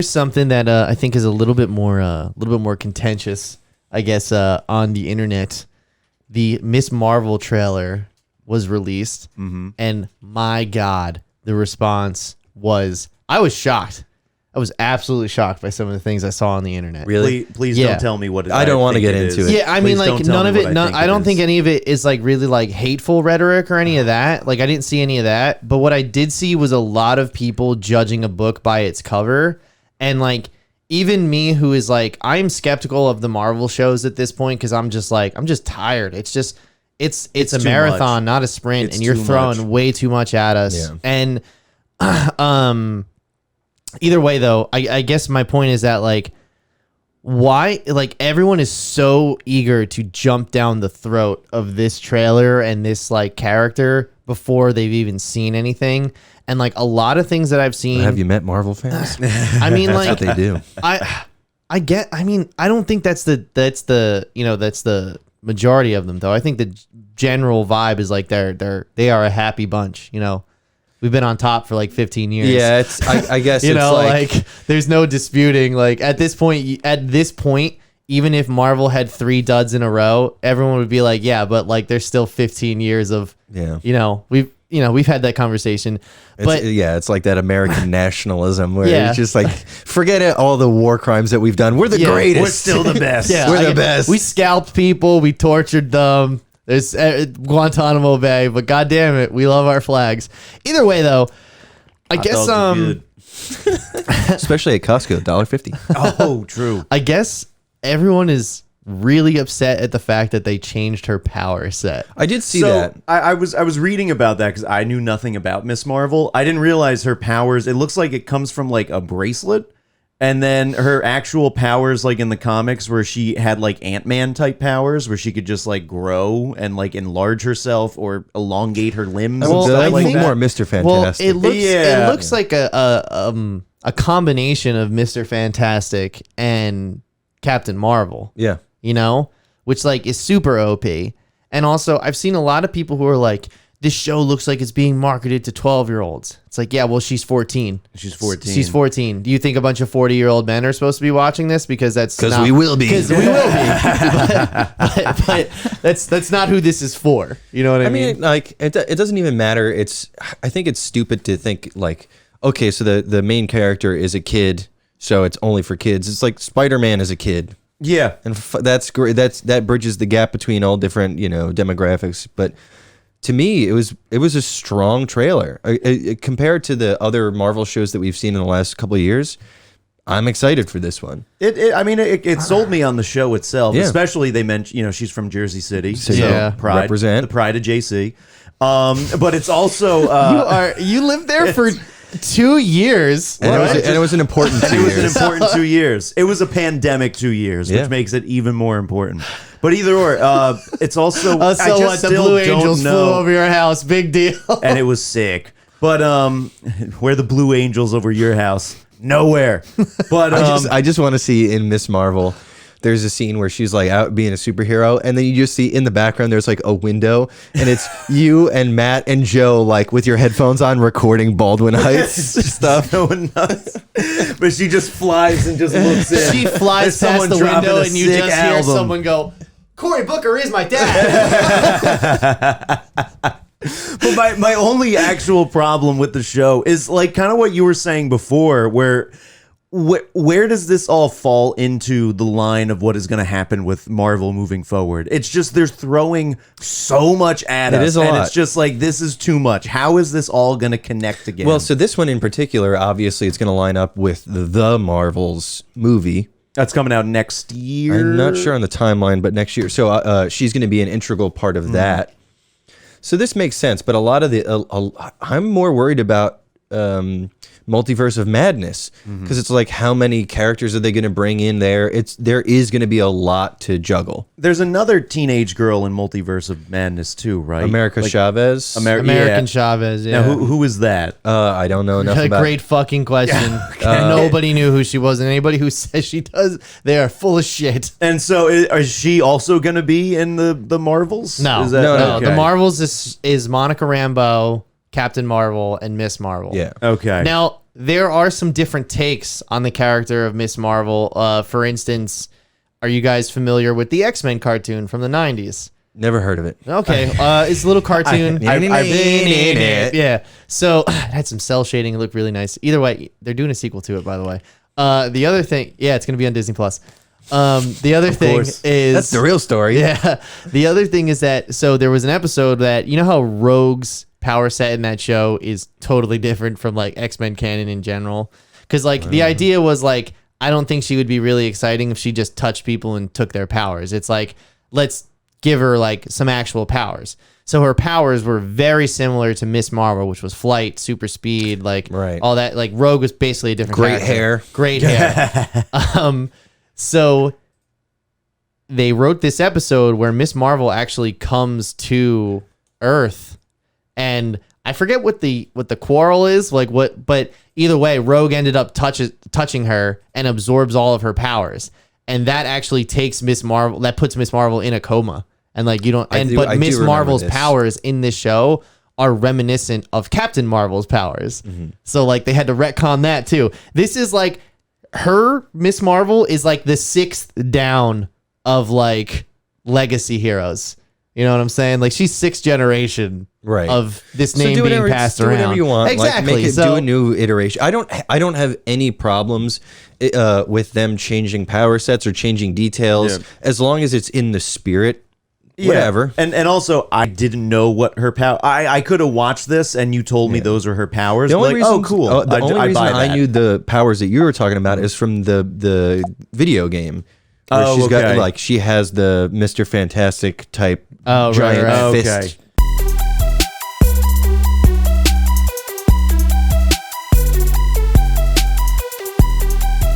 something that I think is a little bit more contentious, I guess, on the internet. The Miss Marvel trailer was released, and my God, the response was, I was shocked. I was absolutely shocked by some of the things I saw on the internet. Really? Please don't tell me what it is. I don't want to get into it. Yeah, I mean, like, none of it, I don't think any of it is, like, really, like, hateful rhetoric or any of that. Like, I didn't see any of that. But what I did see was a lot of people judging a book by its cover. And, like, even me, who is, like, I'm skeptical of the Marvel shows at this point because I'm just, like, I'm just tired. It's just, it's a marathon, not a sprint. And you're throwing way too much at us. Yeah. And, either way, though, I guess my point is that, like, why, like, everyone is so eager to jump down the throat of this trailer and this, like, character before they've even seen anything. And, like, a lot of things that I've seen. Have you met Marvel fans? I mean, that's like, what they do. I mean, I don't think that's the majority of them, though. I think the general vibe is, like, they are a happy bunch, you know. We've been on top for like 15 years. Yeah, it's. I guess you it's know, like, there's no disputing. Like, at this point, even if Marvel had 3 duds in a row, everyone would be like, yeah, but, like, there's still 15 years of, you know, we've had that conversation. But it's like that American nationalism where it's just like, forget it, all the war crimes that we've done. We're the greatest. We're still the best. We're the best. We scalped people. We tortured them. There's Guantanamo Bay, but goddamn it, we love our flags. Either way, though, I guess especially at Costco, $1.50. Oh, true. I guess everyone is really upset at the fact that they changed her power set. I did see that. I was reading about that because I knew nothing about Miss Marvel. I didn't realize her powers. It looks like it comes from, like, a bracelet. And then her actual powers, like in the comics, where she had, like, Ant-Man type powers, where she could just, like, grow and, like, enlarge herself or elongate her limbs. Well, and I stuff think like more Mr. Fantastic. Well, it looks like a combination of Mr. Fantastic and Captain Marvel. Yeah, you know, which, like, is super OP. And also, I've seen a lot of people who are like, this show looks like it's being marketed to 12-year-olds. It's like, yeah, well, she's 14. She's 14. She's 14. Do you think a bunch of 40-year-old men are supposed to be watching this? Because we will be. Because we will be. but that's not who this is for. You know what I mean? I mean, like, it doesn't even matter. I think it's stupid to think, like, okay, so the main character is a kid, so it's only for kids. It's like Spider-Man is a kid. Yeah. And that's great. That bridges the gap between all different, you know, demographics. But to me, it was a strong trailer compared to the other Marvel shows that we've seen in the last couple of years. I'm excited for this one. It sold me on the show itself, Yeah. especially they mentioned, you know, she's from Jersey City, so Yeah. pride, represent the pride of JC. But it's also you lived there for 2 years, and it was an important 2 years. It was an important 2 years. It was a pandemic 2 years, which makes it even more important. But either or, it's also the Blue Angels flew over your house, big deal, and it was sick. But where the Blue Angels over your house? Nowhere. But I just want to see in Miss Marvel. There's a scene where she's like out being a superhero, and then you just see in the background there's like a window, and it's you and Matt and Joe like with your headphones on recording Baldwin Heights stuff. Going nuts. But she just flies and just looks in. She flies past the window, and you just hear someone go, "Cory Booker is my dad." But my only actual problem with the show is, like, kind of what you were saying before, where does this all fall into the line of what is going to happen with Marvel moving forward? It's just they're throwing so much at us. It is a lot. It's just like, this is too much. How is this all going to connect again? Well, so this one in particular, obviously, it's going to line up with the Marvel's movie. That's coming out next year. I'm not sure on the timeline, but next year. So she's going to be an integral part of that. So this makes sense, but a lot of I'm more worried about Multiverse of Madness, because it's like, how many characters are they going to bring in there? There is going to be a lot to juggle. There's another teenage girl in Multiverse of Madness too, right? America Chavez. American Chavez. Yeah. Now, who is that? I don't know enough about. Great fucking question. Nobody knew who she was, and anybody who says she does, they are full of shit. And so, is she also going to be in the Marvels? No, no. Okay. The Marvels is Monica Rambeau, Captain Marvel, and Miss Marvel. Yeah. Okay. Now, there are some different takes on the character of Miss Marvel. For instance, are you guys familiar with the XMen cartoon from the 90s? Never heard of it. Okay, it's a little cartoon. Yeah. So it had some cell shading. It looked really nice. Either way, they're doing a sequel to it, by the way. The other thing, yeah, it's going to be on Disney Plus. The other thing is... That's the real story. Yeah. The other thing is that, so there was an episode that, you know how Rogue's power set in that show is totally different from like X-Men canon in general? Because like the idea was like, I don't think she would be really exciting if she just touched people and took their powers. It's like, let's give her like some actual powers. So her powers were very similar to Miss Marvel, which was flight, super speed, like all that. Like Rogue was basically a different character. Great hair. So they wrote this episode where Miss Marvel actually comes to Earth, and I forget what the quarrel is, like what, but either way, Rogue ended up touching her and absorbs all of her powers. And that actually takes Miss Marvel, that puts Miss Marvel in a coma. And like you don't, but Miss Marvel's powers in this show are reminiscent of Captain Marvel's powers. So like they had to retcon that too. This is like her Miss Marvel is like the 6th down of like legacy heroes. You know what I'm saying? Like she's 6th generation of this name being passed around. Do whatever you want. Exactly. Like, make it, do a new iteration. I don't have any problems with them changing power sets or changing details as long as it's in the spirit. Whatever. And also, I didn't know what her power... I could have watched this and you told me those are her powers. The only like, reason, oh, cool. The only reason I knew the powers that you were talking about is from the video game. Where she's got, like, she has the Mr. Fantastic type giant fist